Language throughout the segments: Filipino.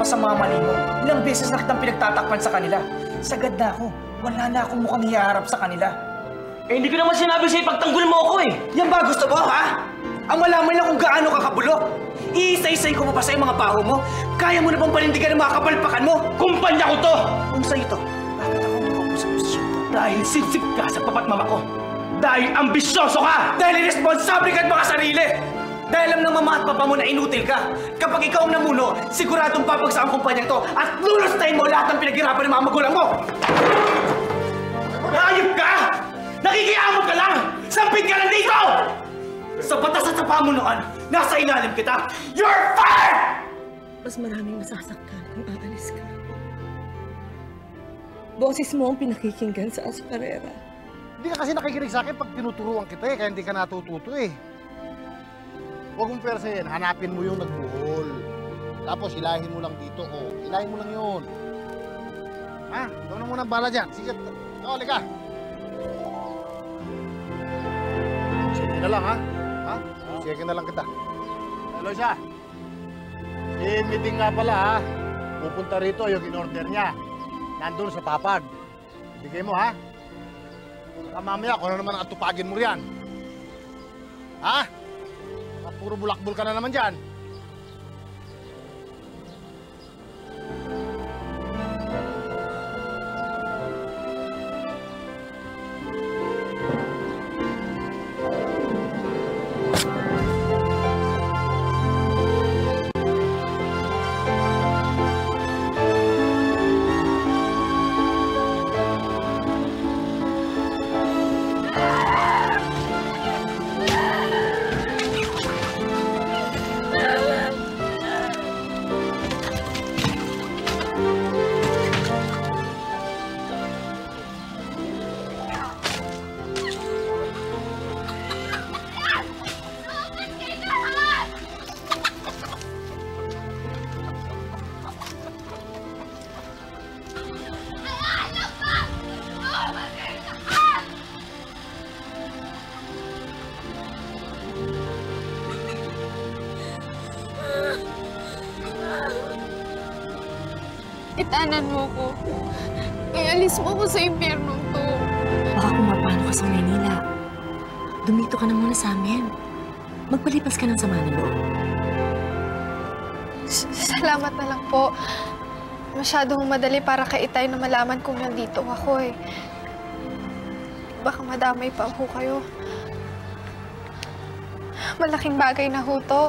pa sa mga mali mo. Ilang beses na kitang pinagtatakpan sa kanila. Sagad na ako. Wala na akong mukhang hiharap sa kanila. Eh, hindi ko naman sinabi sa'yo pagtanggol mo ako eh. Yan ba gusto mo, ha? Ang malaman lang kung gaano ka kabulok. Iisa-isay ko pa sa'yo mga baho mo. Kaya mo na bang panindigan ang mga kapalpakan mo? Kumpanya ko to! Kung sa'yo to, bakit ako nakaupo sa posisyon to? Dahil sinsip ka sa papatmama ko. Dahil ambisyoso ka! Dahil irresponsible ka at mga sarili! Dahil alam ng mama at papa mo na inutil ka. Kapag ikaw ang namuno, siguradong papagsak ang kumpanyang to at lulustayin mo lahat ng pinaghirapan ng mga magulang mo! Hayop ka! Nakikiamot ka lang! Sampid ka lang dito! Sa batas at sa pamunuan, nasa ilalim kita! You're fired! Mas maraming masasaktan kung aalis ka. Boses mo ang pinakikinggan sa Asparera. Hindi ka kasi nakikinig sa akin pag tinuturuan kita eh, kaya hindi ka natututo eh. Huwag mong persahin, hanapin mo yung nagbuhol. Tapos ilahin mo lang dito, oh. Ilahin mo lang yun. Ha? Ikaw na muna ang bala dyan. Sige, ikaw, halika. Sige na lang, ha? Ha? Sige na lang kita. Hello siya. Si meeting nga pala, ha? Pupunta rito yung in-order niya. Nandun sa papag. Bigay mo, ha? Saka mamaya, kung ano naman ang atupagin mo riyan. Ha? Puro bulakbol ka na naman dyan. Itanan mo ko. Ialis mo ko sa impyernong to. Baka kung mapano ka sa Maynila, dumito ka na muna sa amin. Magpalipas ka ng sama ng loob. Salamat na lang po. Masyadong madali para kay Itay na malaman kung nandito ako eh. Baka madamay pa ho kayo. Malaking bagay na ho to.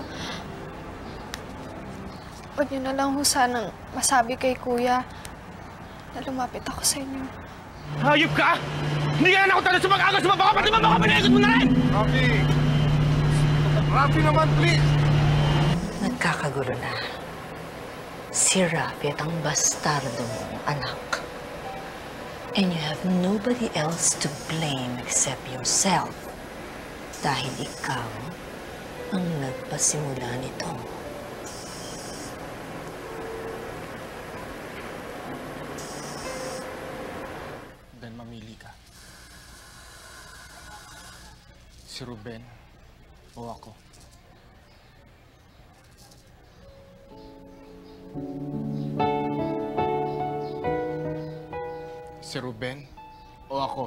Huwag niyo na lang ho sanang masabi kay Kuya na lumapit ako sa inyo. Hayop ka! Hindi ka na ako talo sa mag-agas mo! Baka pati baka pinaikot mo na rin! Rafi! Rafi naman, please! Nagkakagulo na. Si Rafi at ang bastardo mong anak. And you have nobody else to blame except yourself. Dahil ikaw ang nagpasimula nito. Dan mamili ka. Si Ruben o ako. Si Ruben o ako.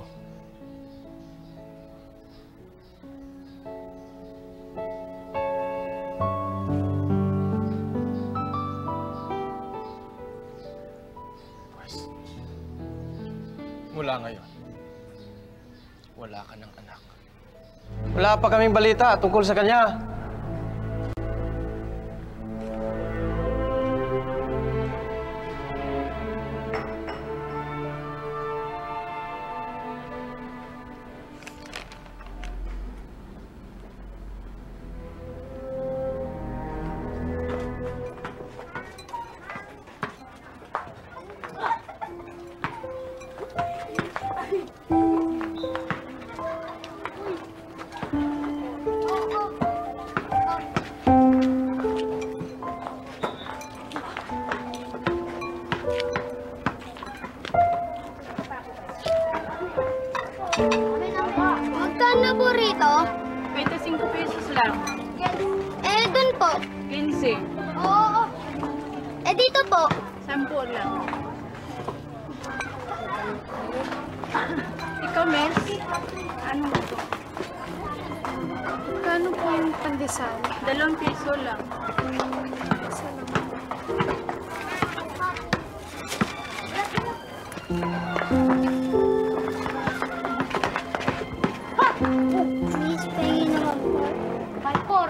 Pues, mula ngayon, wala ka ng anak. Wala pa kaming balita tungkol sa kanya. Magkano po rito? 25 pesos lang. Eh, dun po. 15. Oo. Eh, di dito po? 10 lang. Ikaw, Mel? Ano ito? Kano po yung pandesal? 2 piso lang. Please, pahingin naman po. 5-4.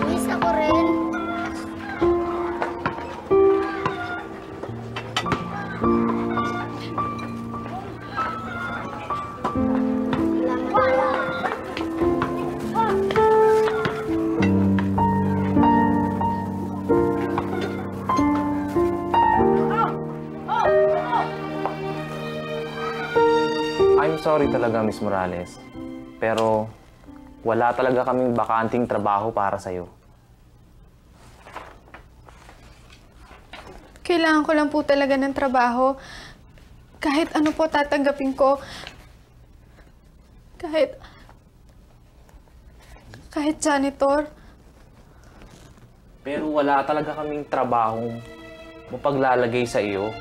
Miss, ako rin. I'm sorry talaga, Miss Morales. Pero wala talaga kaming bakanting trabaho para sa'yo. Kailangan ko lang po talaga ng trabaho. Kahit ano po tatanggapin ko. Kahit janitor. Pero wala talaga kaming trabahong mapaglalagay sa iyo.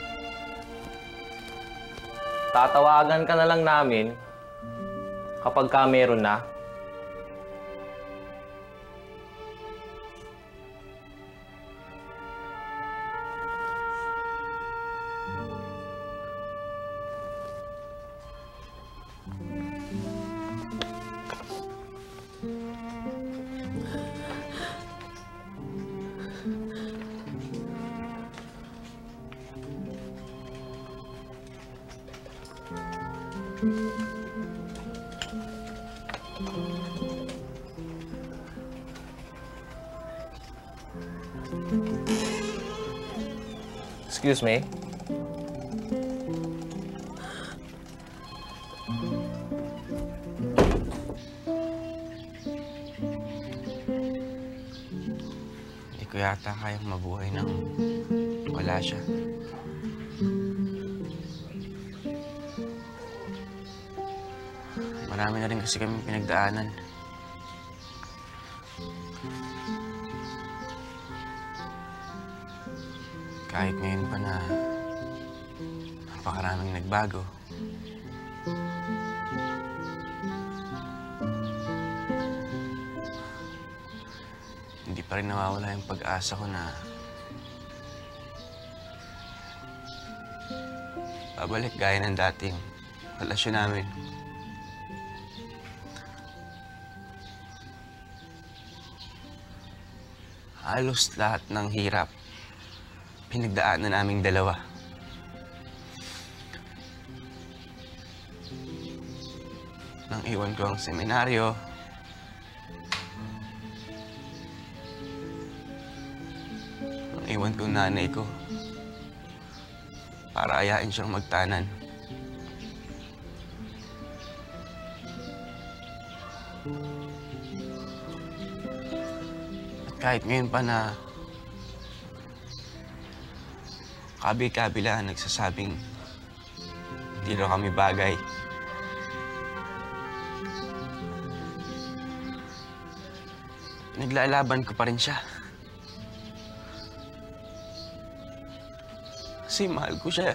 Tatawagan ka na lang namin kapag ka meron na. Excuse me? Hindi ko yata kayang mabuhay nang wala siya. Marami na rin kasi kami pinagdaanan. Kahit ngayon pa na napakaraming nagbago. Hindi pa rin nawawala yung pag-asa ko na babalik gaya ng dating relasyon namin. Halos lahat ng hirap pinagdaanan naming dalawa. Nang iwan ko ang seminaryo, nang iwan ko ang nanay ko para ayain siyang magtanan. At kahit ngayon pa na kabi-kabila nagsasabing hindi raw kami bagay. Naglalaban ko pa rin siya. Kasi mahal ko siya.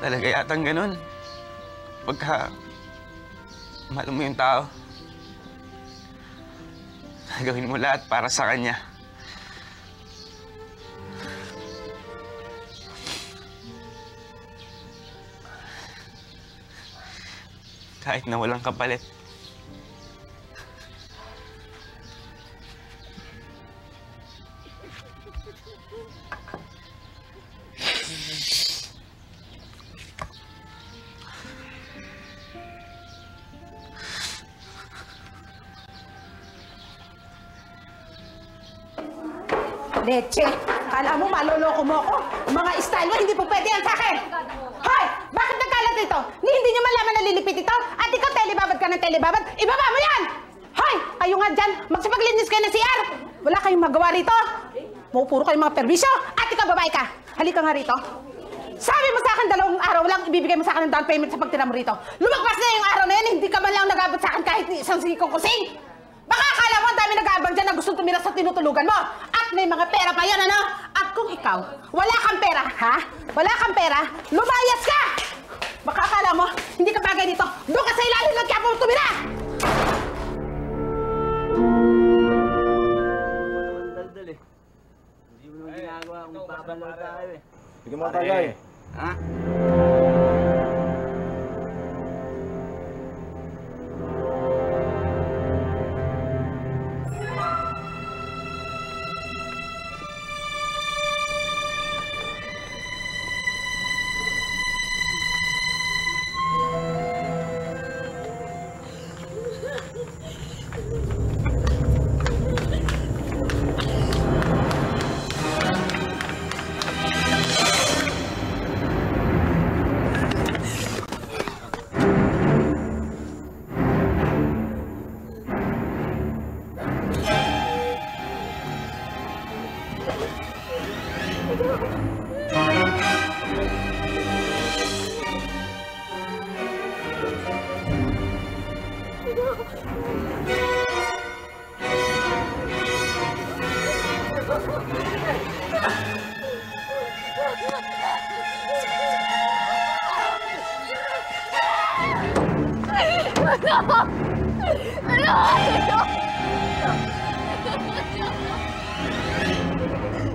Talaga yatang ganun. Pagka mahal mo yung tao, gawin mo lahat para sa kanya. Kahit na walang kapalit. Leche, kala mo maloloko mo ako? Mga style mo, hindi po pwede yan sa akin! Hoy! Bakit nagkalat dito? Hindi nyo malaman na lilipit ito? At ikaw, telebabad ka ng telebabad? Ibaba mo yan! Hoy! Kayo nga dyan, magsipaglinis kayo ng CR! Wala kayong magawa rito? Puro kayong mga perwisyo? At ikaw, babae ka! Halika nga rito. Sabi mo sa akin 2 araw lang ibibigay mo sa akin ng down payment sa pagtira mo rito. Lumagpas na yung araw na yan, hindi ka man lang nag-abot sa akin kahit isang sikong kusing. Baka akala mo ang dami nag-aabang dyan na gustong tumira sa tinutulugan mo. At may mga pera pa yan, ano? At kung ikaw, wala kang pera, ha? Wala kang pera, lumayas ka! Baka akala mo, hindi ka bagay dito. Doon ka sa ilalim ng kaya mo tumira! Hindi mo naman ginagawa kung babalaw tayo eh. Sige mo tagay. Ha?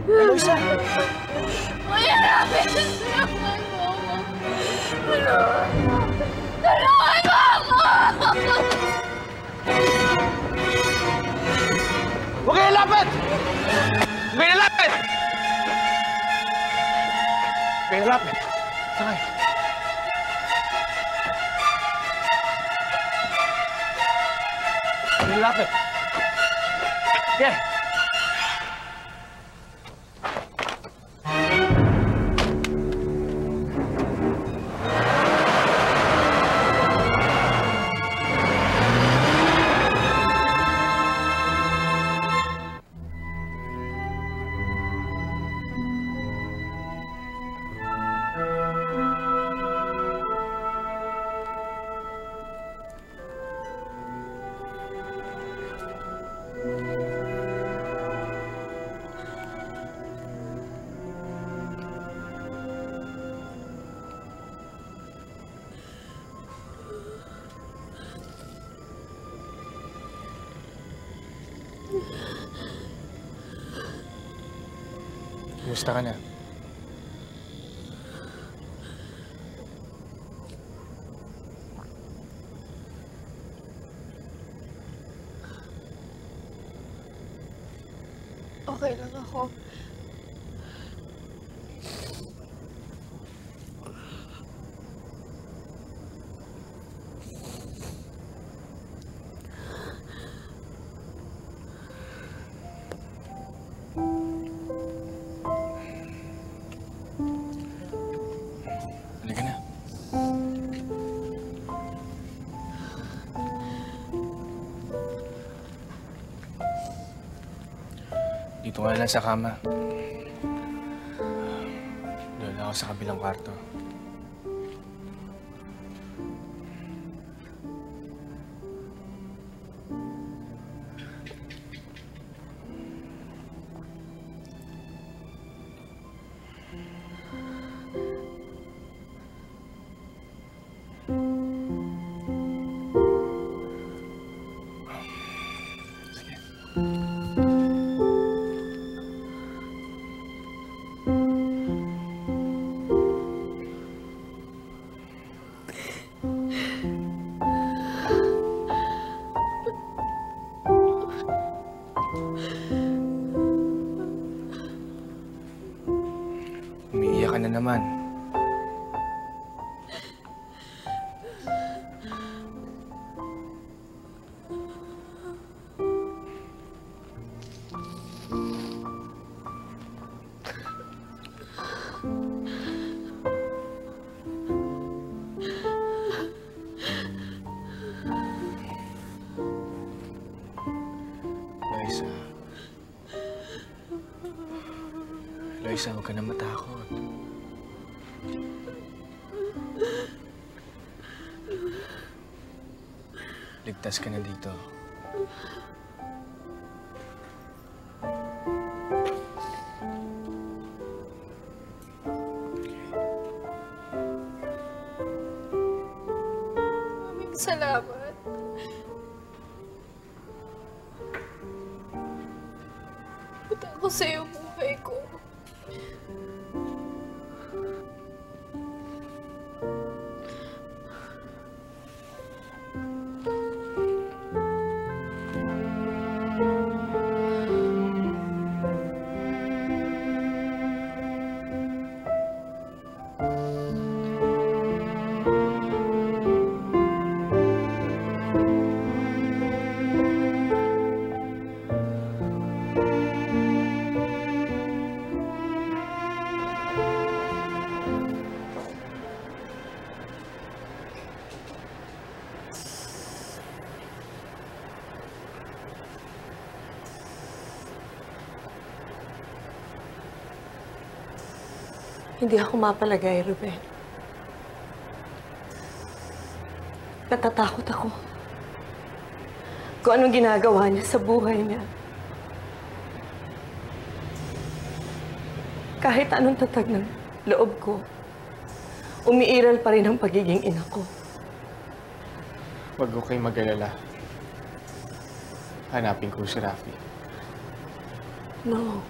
Eloisa! Kuya Robin! Tulungan mo ako! Tulungan mo ako! Huwag kayo lapit! Huwag kayo lapit! Huwag kayo lapit! Sakay! Huwag kayo lapit! Sige! Kumusta ka na? Okay lang ako. Halika na. Dito ka lang sa kama. Doon ako sa kabilang kwarto. Umiiyak ka na naman. Luisa, huwag ka na matakot. Ligtas ka na dito. Maraming salamat. Buta ako sa'yo buhay ko. Hindi ako mapalagay, Ruben. Natatakot ako. Kung anong ginagawa niya sa buhay niya. Kahit anong tatag ng loob ko, umiiral pa rin ang pagiging ina ko. Huwag ko kayo mag-alala. Hanapin ko si Rafi. No.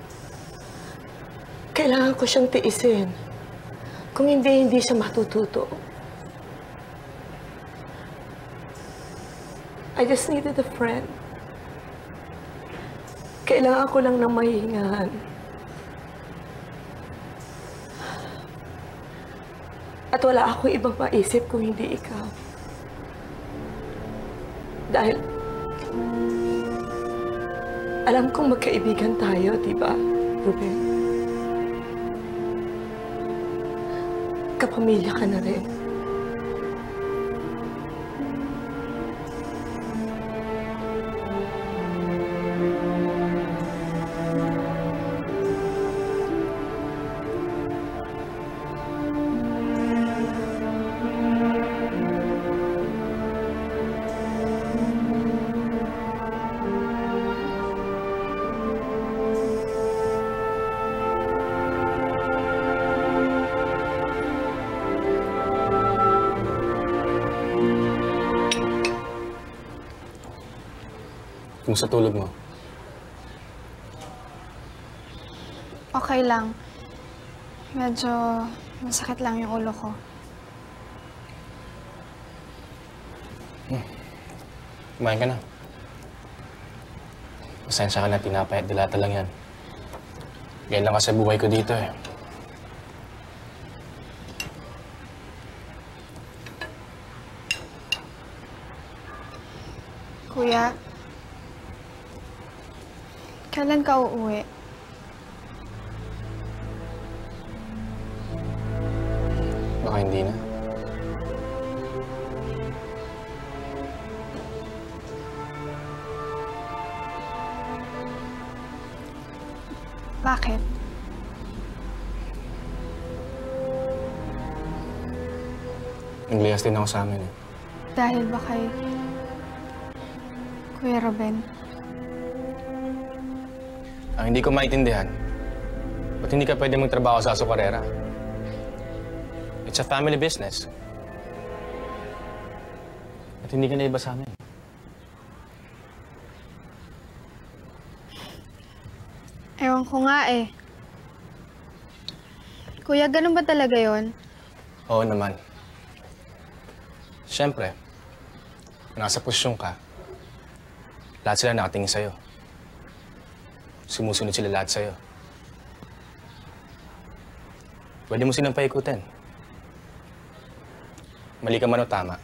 Kailangan ko siyang tiisin. Kung hindi siya matututo. I just needed a friend. Kailangan ko lang ng mahingahan. At wala akong ibang maisip kung hindi ikaw. Dahil alam kong magkaibigan tayo, di ba, Ruben? Kapamilya ka na rin. Kumusta tulog mo? Okay lang. Medyo masakit lang yung ulo ko. Kumain ka na. Pasensya ka na, tinapay at dilata lang yan. Ganyan lang kasi buhay ko dito eh. Kuya, kailan ka uuwi? Baka hindi na. Bakit? Nagliyas din ako sa amin eh. Dahil ba kay Kuya Ruben? Ang hindi ko maintindihan, ba't hindi ka pwede magtrabaho sa Azucarera? It's a family business. At hindi ka na iba sa amin. Ewan ko nga eh. Kuya, ganun ba talaga yon? Oo naman. Siyempre, kung nasa posisyon ka, lahat sila nakatingin sa'yo. Sumusunod sila lahat sa'yo. Pwede mo silang paikutin. Mali ka man o tama.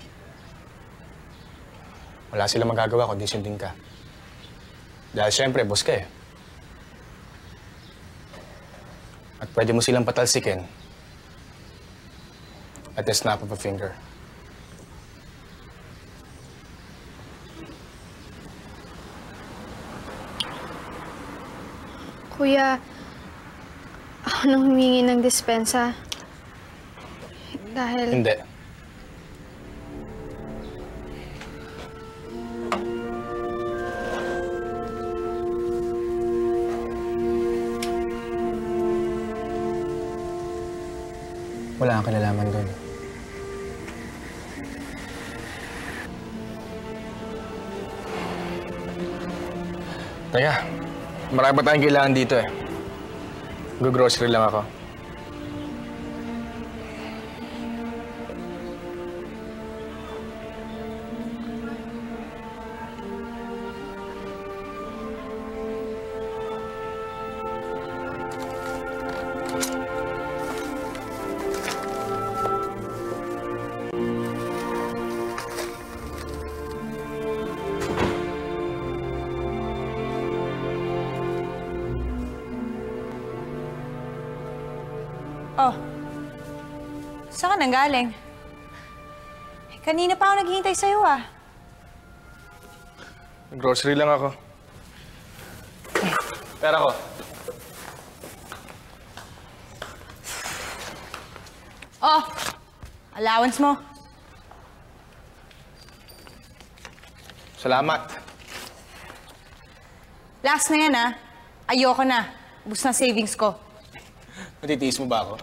Wala silang magagawa kundi sundin ka. Dahil siyempre, boss ka eh. At pwede mo silang patalsikin at the snap of a finger. Kuya, ako nang humingi ng dispensa. Dahil... Hindi. Wala kang kalalaman doon. Teka, marami pa tayong kailangan dito eh. Go-grocery lang ako. Oh, saan ka nanggaling? Kanina pa ako naghihintay sa'yo ah. Grocery lang ako. Pera ko. Oh, allowance mo. Salamat. Last na yan ah. Ayoko na. Ubus na savings ko. Matitiis mo ba ako?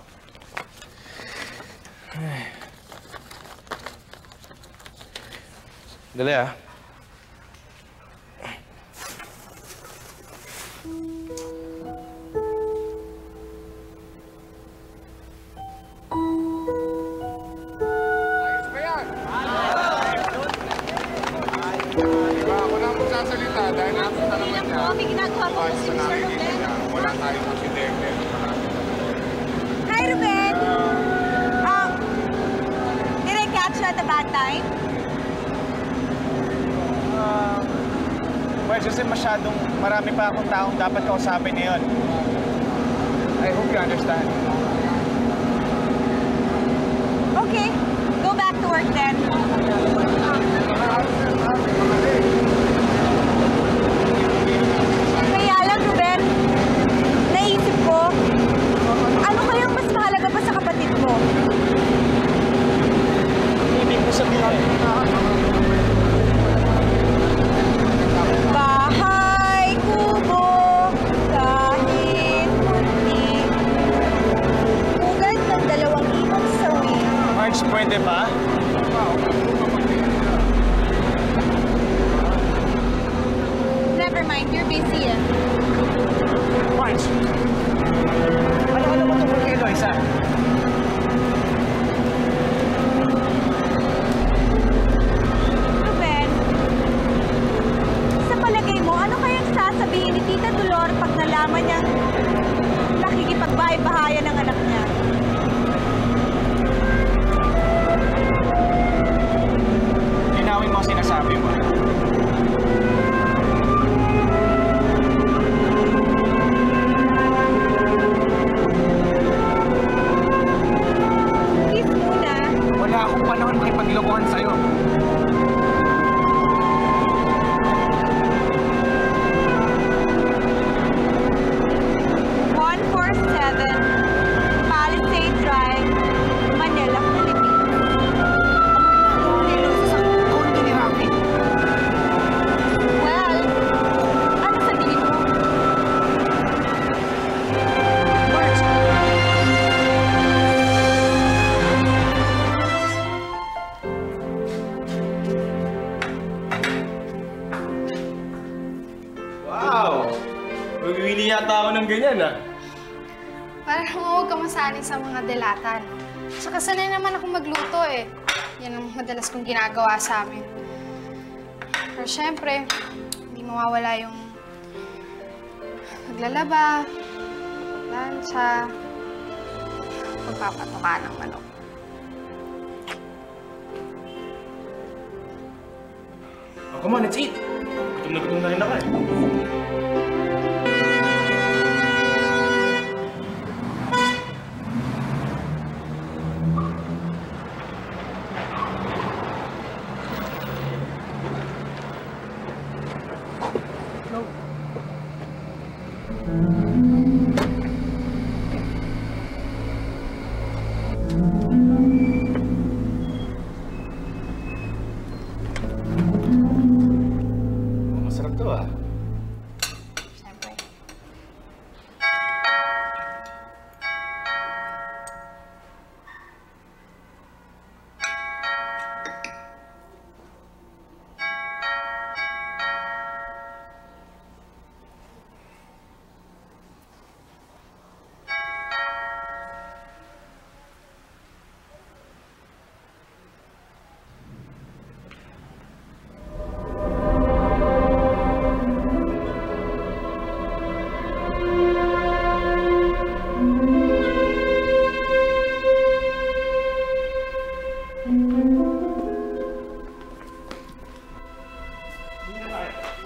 Dali ah. Ayos ba yan? Diba ako na magsasalita dahil napunta naman niya. May ginagawa po si Mr. Ruben. Wala tayong aksidente. Hi, Ruben! Did I catch you at a bad time? Well, kasi masyadong marami pa akong taong dapat kausapin ngayon. I hope you understand. Okay, go back to work then. Kaya lang, Ruben, naisip ko, ano kayang mas mahalaga pa sa kapatid mo? Hindi ko sabihin. Bahay, kubo, kahit munti. Ugat ng 2 ibang sawi. Marge, pwede ba? Never mind, you're busy eh. Marge! Ano mo tungkol kay Loisa? Ruben, sa palagay mo, ano kayang sasabihin ni Tita Dolor pag nalaman niyang nakikipagbahay-bahayan ng anak niya? Linawin mo ang sinasabi mo. Please muna. Wala akong panahon makipaglokohan sa'yo. Palisade Drive, Manila, Philippines. Kondo ni Rafi. Well, ano sabihin mo? Marge! Wow! Magwili yata ako ng ganyan ah. Parang huwag ka masanay sa mga delatan. Saka sanay naman ako magluto eh. Yan ang madalas kong ginagawa sa amin. Pero syempre, hindi mawawala yung paglalaba, paglansa, pagpapatuka ng manok. Oh, come on, let's eat. Gutom na rin ako eh.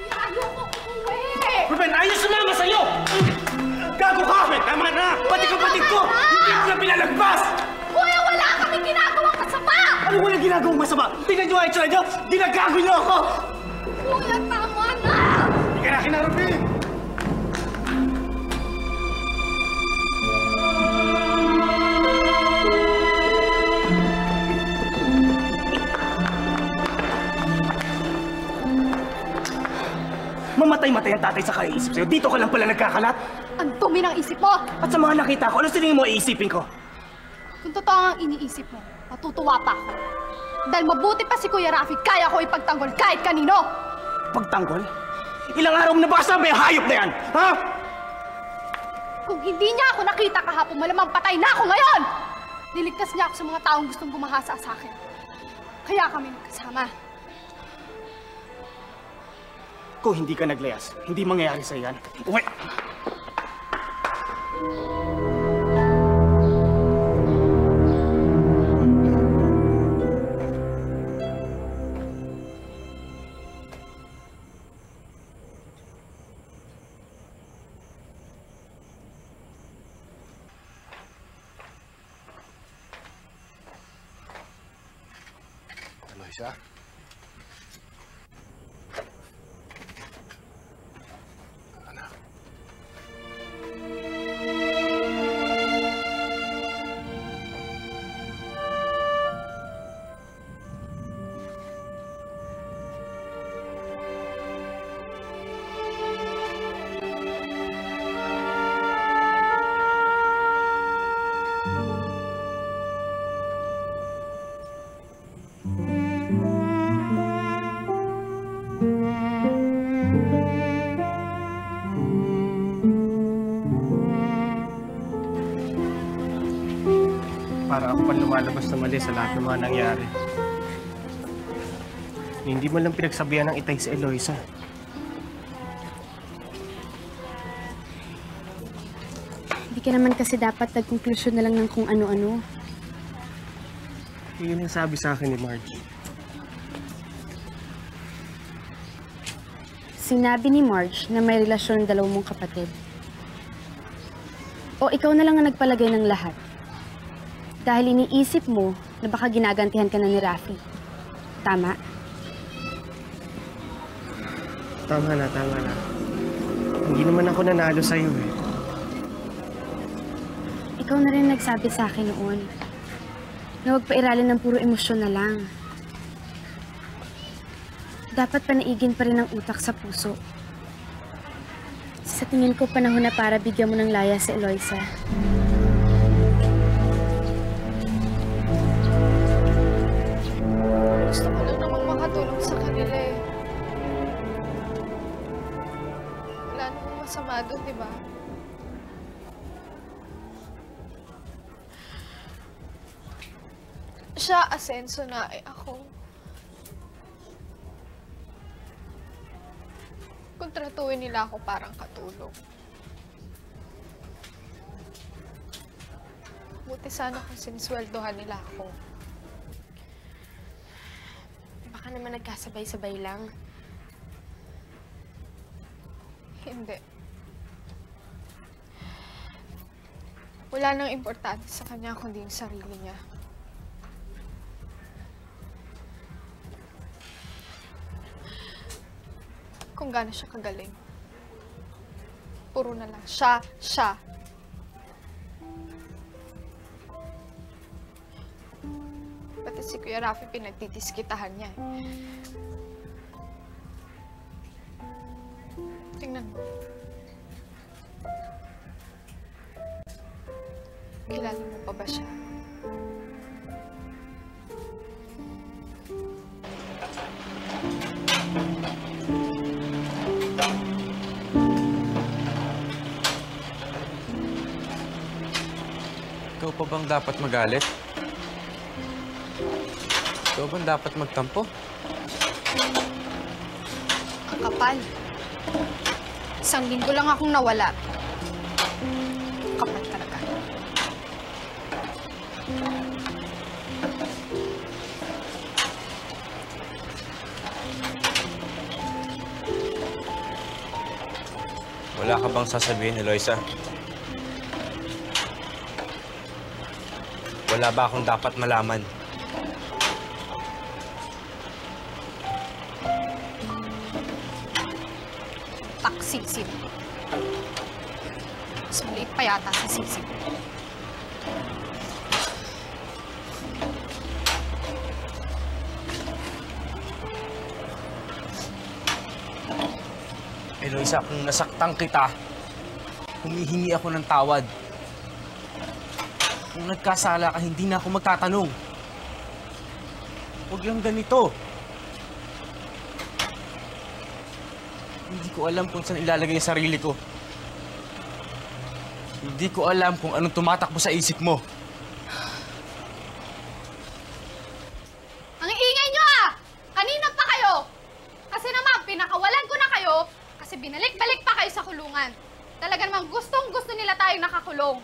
Ayoko umuwi! Ruben, ayos sumama sa'yo! Gago ka! Tama na! Pati kapatid ko! Hindi ko na pinalagpas! Kuya, wala kaming ginagawang masama! Ano walang ginagawang masama? Tingnan nyo ang itsura nyo! Ginagago nyo ako! Kuya, tama na! Hindi ka na kinarapin! Mamatay-matay ang tatay sa kaiisip sa'yo. Dito ka lang pala nagkakalat. Ang dumi ng isip mo! At sa mga nakita ko, ano sa tingin mo iisipin ko? Kung totoo ang iniisip mo, matutuwa pa ako. Dahil mabuti pa si Kuya Rafi, kaya ko ipagtanggol kahit kanino! Pagtanggol? Ilang araw mo na ba kasama yung hayop na yan? Ha? Kung hindi niya ako nakita kahapon, malamang patay na ako ngayon! Niligtas niya ako sa mga taong gustong bumahasa sa akin. Kaya kami nagkasama. Kung hindi ka naglayas, hindi mangyayari sa yan. Uwi! Eloisa? Para ako pa lumalabas na mali sa lahat ng mga nangyari. Hindi mo lang pinagsabihan ng itay si Eloisa. Hindi ka naman kasi dapat nagkonklusyon na lang ng kung ano-ano. Yun ang sabi sa akin ni Marge. Sinabi ni Marge na may relasyon ng dalawang mong kapatid. O ikaw na lang ang nagpalagay ng lahat. Dahil iniisip mo na baka ginagantihan ka na ni Rafi. Tama? Tama na, tama na. Hindi naman ako nanalo sa'yo eh. Ikaw na rin nagsabi sa akin noon na huwag pairalin ng puro emosyon na lang. Dapat panaigin pa rin ang utak sa puso. Sa tingin ko, panahon na para bigyan mo ng laya si Eloisa. Gusto ko lang namang makatulong sa kanila eh. Wala namang masama doon, di ba? Siya asenso na eh ako. Kontratuhin nila ako parang katulong. Buti sana kung sinisweldohan nila ako. Baka naman nagkasabay-sabay lang. Hindi. Wala nang importante sa kanya kundi yung sarili niya. Kung gaano siya kagaling. Puro na lang siya. Pati si Kuya Rafi pinagtitiskitahan niya eh. Tingnan mo. Kilala mo pa ba siya? Ikaw pa bang dapat magalit? Ikaw bang dapat magtampo? Ang kapal. Isang linggo lang akong nawala. Kapal talaga. Wala ka bang sasabihin, Eloisa? Wala ba akong dapat malaman? Taksisim. Mas maliit pa yata sa sisig. Eloisa, kung nasaktan kita, humihingi ako ng tawad. Kung nagkasala ka, hindi na ako magtatanong. Huwag lang ganito. Hindi ko alam kung saan ilalagay ang sarili ko. Hindi ko alam kung anong tumatakbo sa isip mo. Ang ingay nyo ah! Kanina pa kayo! Kasi naman, pinakawalan ko na kayo kasi binalik-balik pa kayo sa kulungan. Talaga namang gustong-gusto nila tayong nakakulong.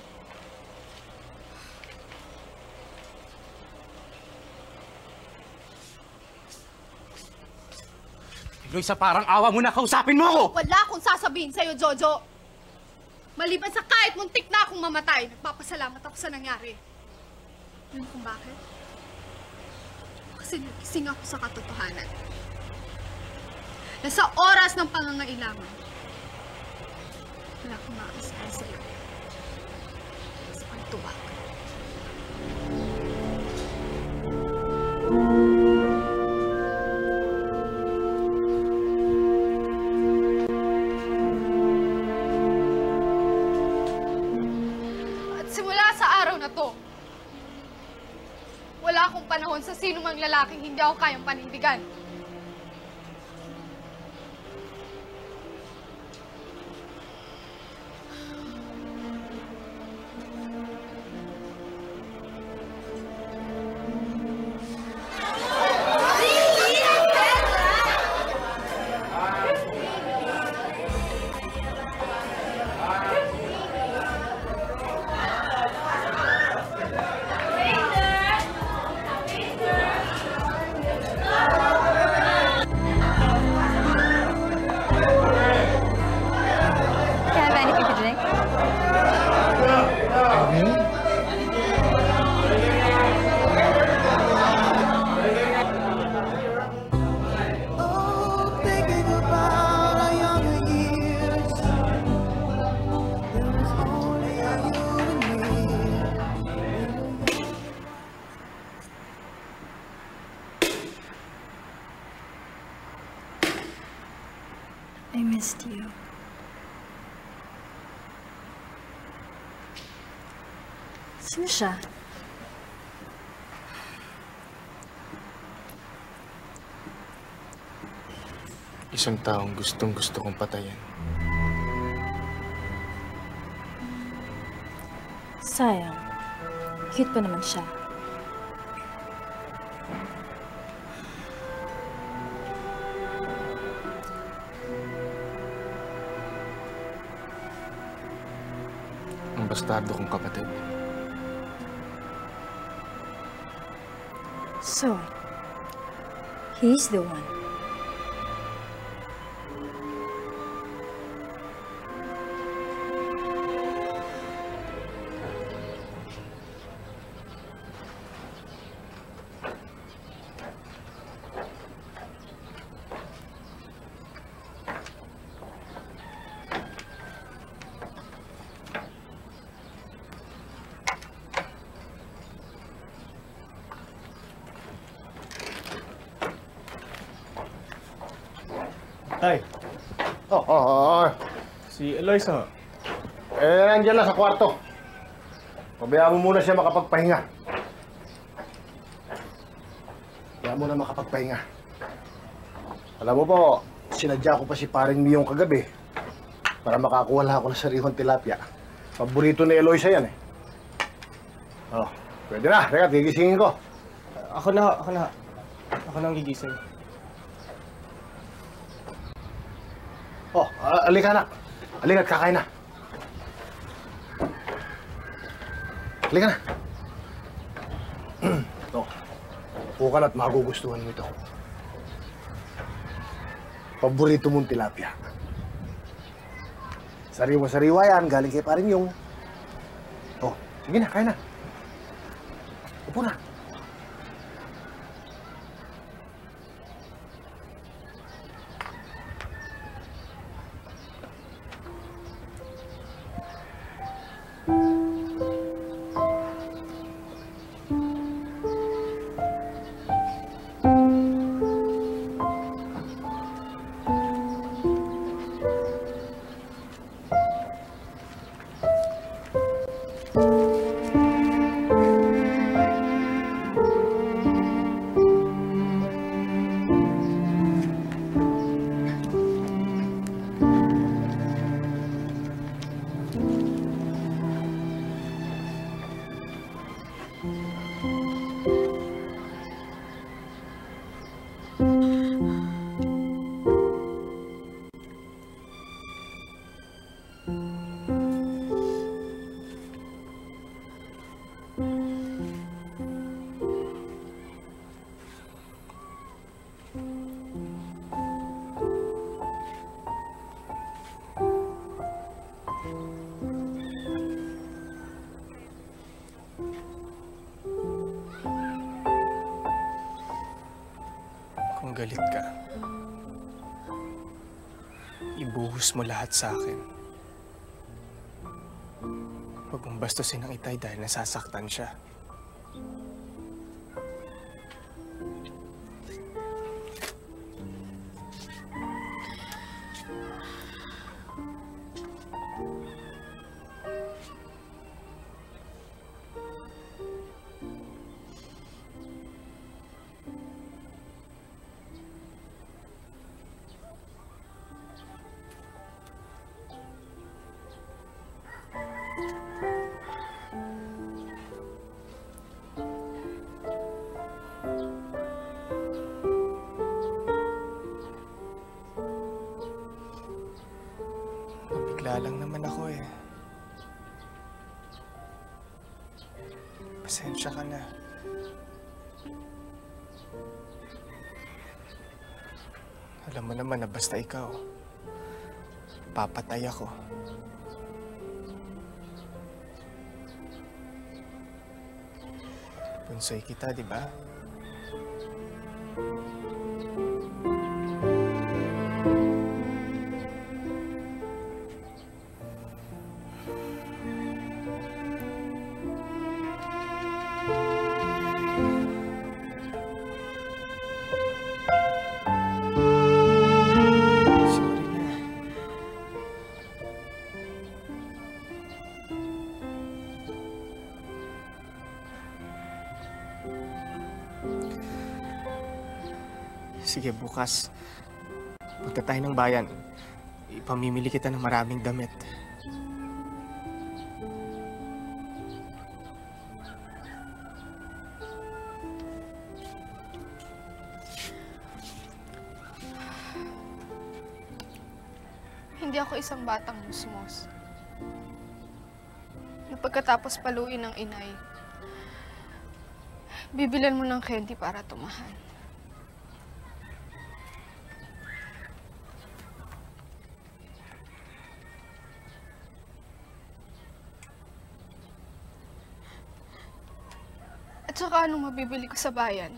Eloisa, parang awa mo na, kausapin mo ako! Wala akong sasabihin sa'yo, Jojo. Maliban sa kahit muntik na akong mamatay, nagpapasalamat ako sa nangyari. Alam kung bakit? Kasi nagising ako sa katotohanan. Na sa oras ng pangangailangan, wala akong makakasama sa'yo. Sa pagtuwag. Wala akong panahon sa sino mang lalaking hindi ako kayang panindigan. I missed you. Sino siya? Isang taong gustong-gusto kong patayin. Sayang. Cute pa naman siya. Ang bastardo kong kapatid. So, he's the one. Ay. Oh. Si Eloisa. Nandiyan lang sa kwarto. Pabayaan mo muna siya makapagpahinga. Pabayaan mo na makapagpahinga. Alam mo po, sinadya ko pa si paring Miyong kagabi para makakuha lang ako ng sarihong tilapia. Paborito ni Eloisa yan eh. Oh, pwede na. Teka, gigisingin ko. Ako na. Ako na ang gigising. Oh, alika na. Alika, kakain na. Alika na. Ito. Upo ka na at magugustuhan mo ito. Paborito mong tilapia. Sariwa-sariwa yan, galing kay paring yung. Oh, sige na, kaya na. Upo na. Kung galit ka, ibuhos mo lahat sa akin. Huwag mong bastusin ang Itay dahil nasasaktan siya. Bigla lang naman ako eh. Pasensya ka na. Alam mo naman na basta ikaw, papatay ako. Punsoy kita, di ba? Sige, bukas, punta tayo ng bayan. Ipamimili kita ng maraming damit. Hindi ako isang batang musmos. Na pagkatapos paluin ng inay, bibilan mo ng candy para tumahan. At saka anong mabibili ko sa bayan?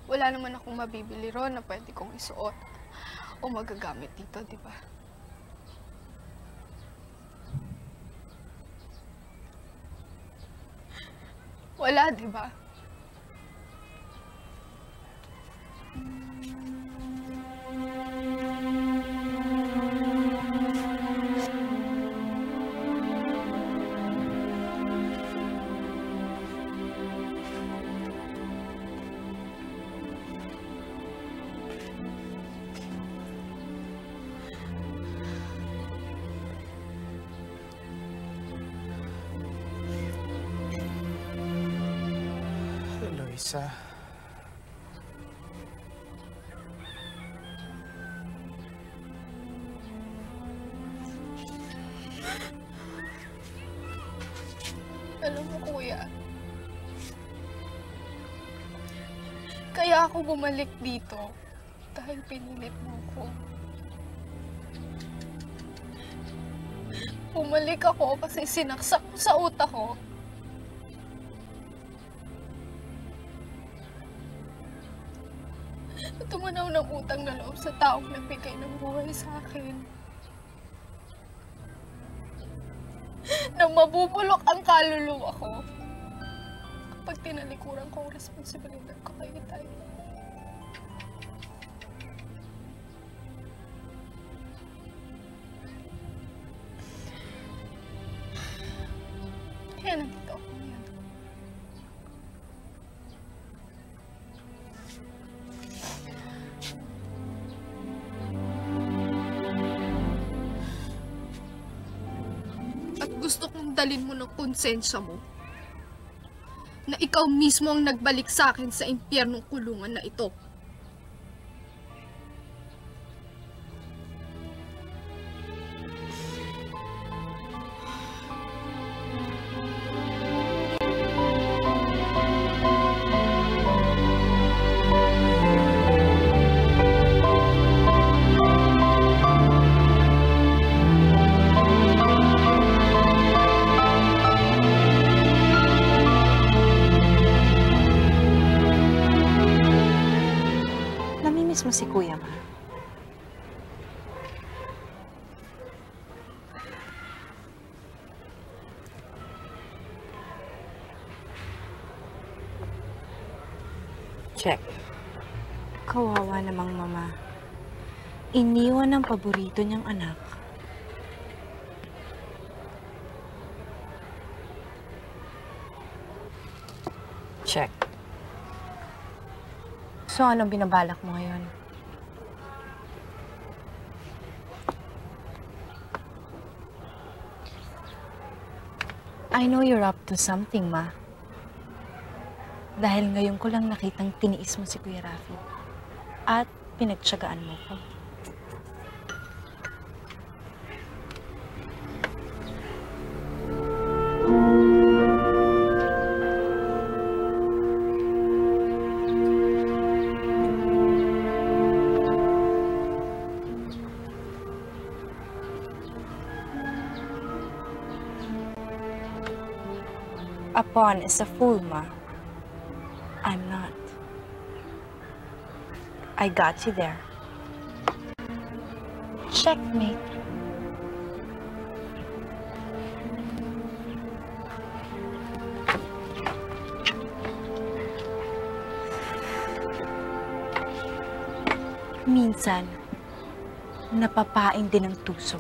Wala naman akong mabibili ron na pwede kong isuot o magagamit dito, di ba? Wala, di ba? Eloisa. Alam mo, kuya, kaya ako bumalik dito Dahil pinilit mo ko. Bumalik ako kasi sinaksak ko sa utak ko. Tumanaw ng utang na loob sa taong nagbigay ng buhay sa akin. Nang mabubulok ang kaluluwa ko kapag tinalikuran ko ang responsibilidad ko kay Itay. Kaya nandito ako ngayon. At gusto kong dalin mo ng konsensya mo na ikaw mismo ang nagbalik sa akin sa impyernong kulungan na ito. Namimiss mo si Kuya, Ma? Check. Kawawa namang Mama. Iniwan ng paborito niyang anak. Check. So, anong binabalak mo ngayon? I know you're up to something, Ma. Dahil ngayon ko lang nakitang tiniis mo si Kuya Rafi. At pinagtiyagaan mo ko. A pawn is a fool, Ma. I'm not. I got you there. Checkmate. Minsan, napapain din ang tuso.